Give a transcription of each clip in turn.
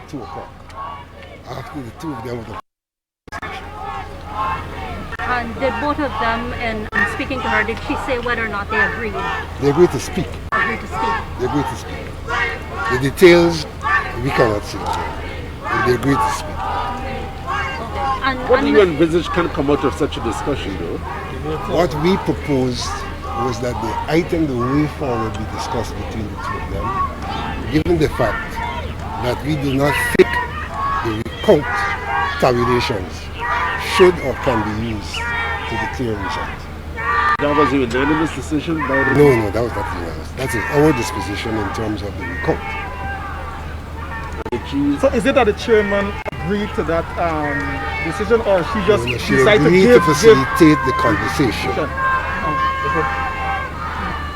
2 o'clock. After the two of them were And did both of them, in speaking to her, did she say whether or not they agreed? they agreed to speak. Agreed to speak. They agreed to speak. The details we cannot say. But they agreed to speak. Okay. What do you envisage can come out of such a discussion, though? What we proposed was that the item, the way forward, be discussed between the two of them, given the fact that we do not think the recount tabulations should or can be used to declare result. That was a unanimous decision by the... No, that was not unanimous. That is our disposition in terms of the recount. So is it that the chairman agreed to that decision, or she just She decided agreed to to facilitate the conversation.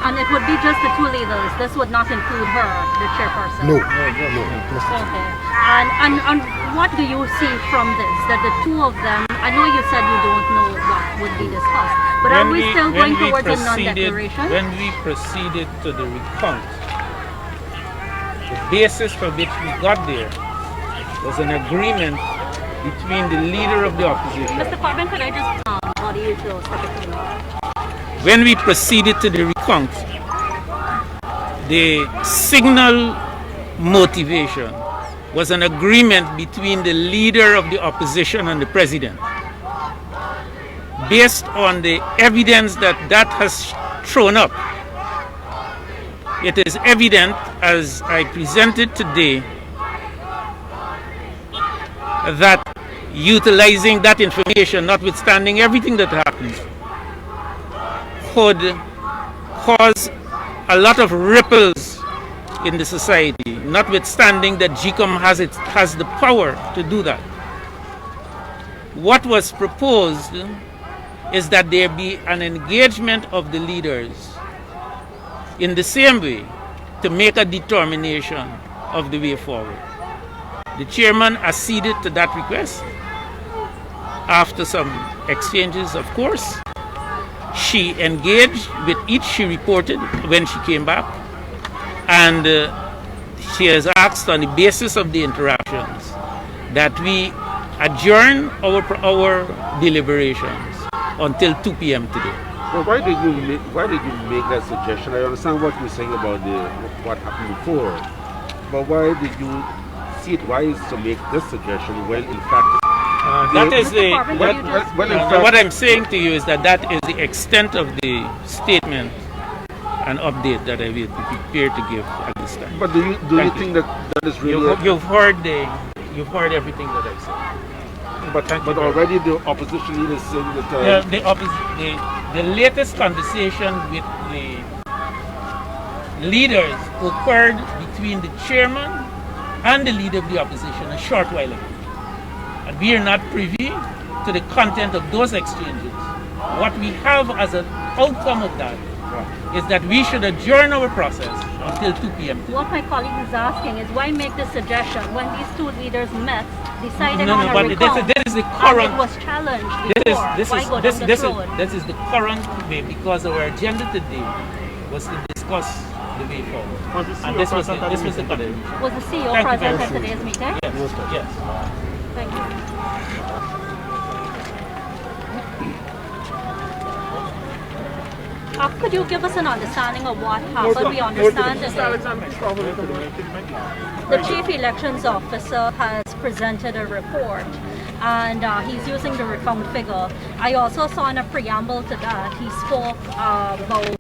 And it would be just the two leaders. This would not include her, the chairperson. No. Okay. And what do you see from this? That the two of them, I know you said you don't know what would be discussed, but are we still going towards a non-declaration? When we proceeded to the recount, the basis for which we got there was an agreement between the leader of the opposition. Mr. Corbin, could I just body you to Secretary? When we proceeded to the recount, the signal motivation was an agreement between the leader of the opposition and the president. Based on the evidence that has thrown up, it is evident, as I presented today, that utilizing that information, notwithstanding everything that happened, could cause a lot of ripples in the society, notwithstanding that GECOM has the power to do that. What was proposed is that there be an engagement of the leaders in the same way to make a determination of the way forward. The chairman acceded to that request after some exchanges, of course. She engaged with each, she reported when she came back, and she has asked on the basis of the interactions that we adjourn our deliberations until 2 p.m. today. Well, why did you make that suggestion? I understand what you're saying about what happened before, but why did you see it wise to make this suggestion when in fact what I'm saying to you is that is the extent of the statement and update that I will be prepared to give at this time. But do you think that is really... You've heard everything that I said. But already the opposition leaders saying that... the latest conversation with the leaders occurred between the chairman and the leader of the opposition a short while ago. And we are not privy to the content of those exchanges. What we have as an outcome of that is that we should adjourn our process until 2 p.m. What my colleague is asking is why make the suggestion when these two leaders met, decided on a recount, that is the current, and it was challenged before. This is the current way, because our agenda today was to discuss the way forward. And this was the condition. Was the CEO present at today's meeting? Yes. Thank you. Could you give us an understanding of what happened? We understand that the Chief Elections Officer has presented a report, and he's using the recount figure. I also saw in a preamble to that, he spoke about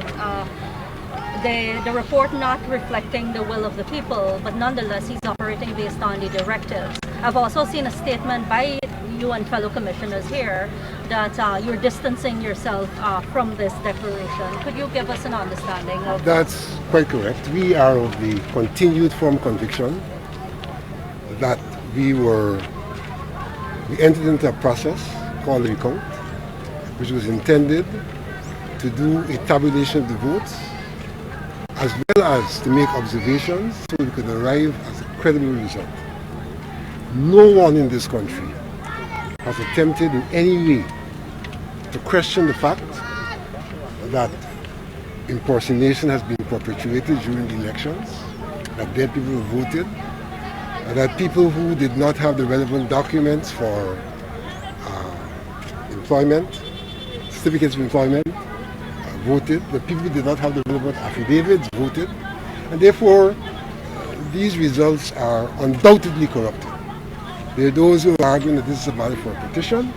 the report not reflecting the will of the people, but nonetheless he's operating based on the directives. I've also seen a statement by you and fellow commissioners here that you're distancing yourself from this declaration. Could you give us an understanding of... That's quite correct. We are of the continued firm conviction that we entered into a process called recount, which was intended to do a tabulation of the votes, as well as to make observations so we could arrive at a credible result. No one in this country has attempted in any way to question the fact that impersonation has been perpetuated during the elections, that dead people voted, that people who did not have the relevant documents for employment, certificates of employment, voted. The people who did not have the relevant affidavits voted. And therefore, these results are undoubtedly corrupted. There are those who are arguing that this is a matter for a petition.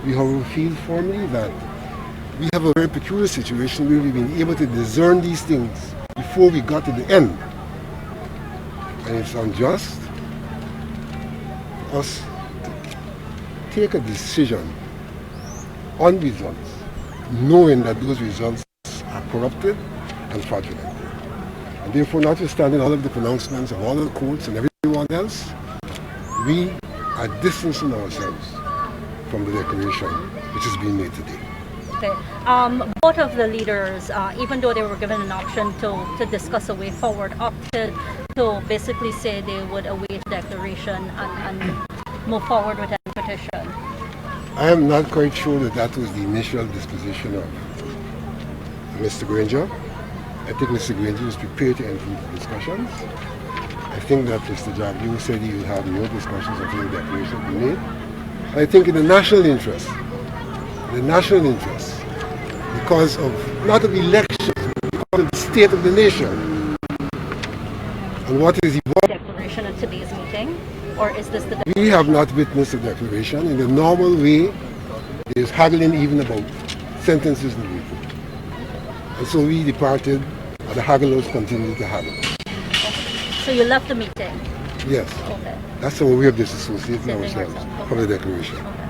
We, however, feel firmly that we have a very peculiar situation where we've been able to discern these things before we got to the end. And it's unjust for us to take a decision on results, knowing that those results are corrupted and fraudulent. And therefore, notwithstanding all of the pronouncements of all of the courts and everyone else, we are distancing ourselves from the declaration which is being made today. Okay. Both of the leaders, even though they were given an option to discuss a way forward, opted to basically say they would await declaration and move forward with that petition. I am not quite sure that that was the initial disposition of Mr. Granger. I think Mr. Granger was prepared to enter into discussions. I think that Mr. Jaglu said he would have no discussions until the declaration be made. I think in the national interest, because of not of elections, because of the state of the nation, and what is the declaration at today's meeting, or is this the? We have not witnessed a declaration. In the normal way, there is haggling even about sentences in the report. And so we departed, and the hagglers continued to haggle. Okay. So you left the meeting? Yes. Okay. That's how we have disassociated ourselves from the declaration. Okay.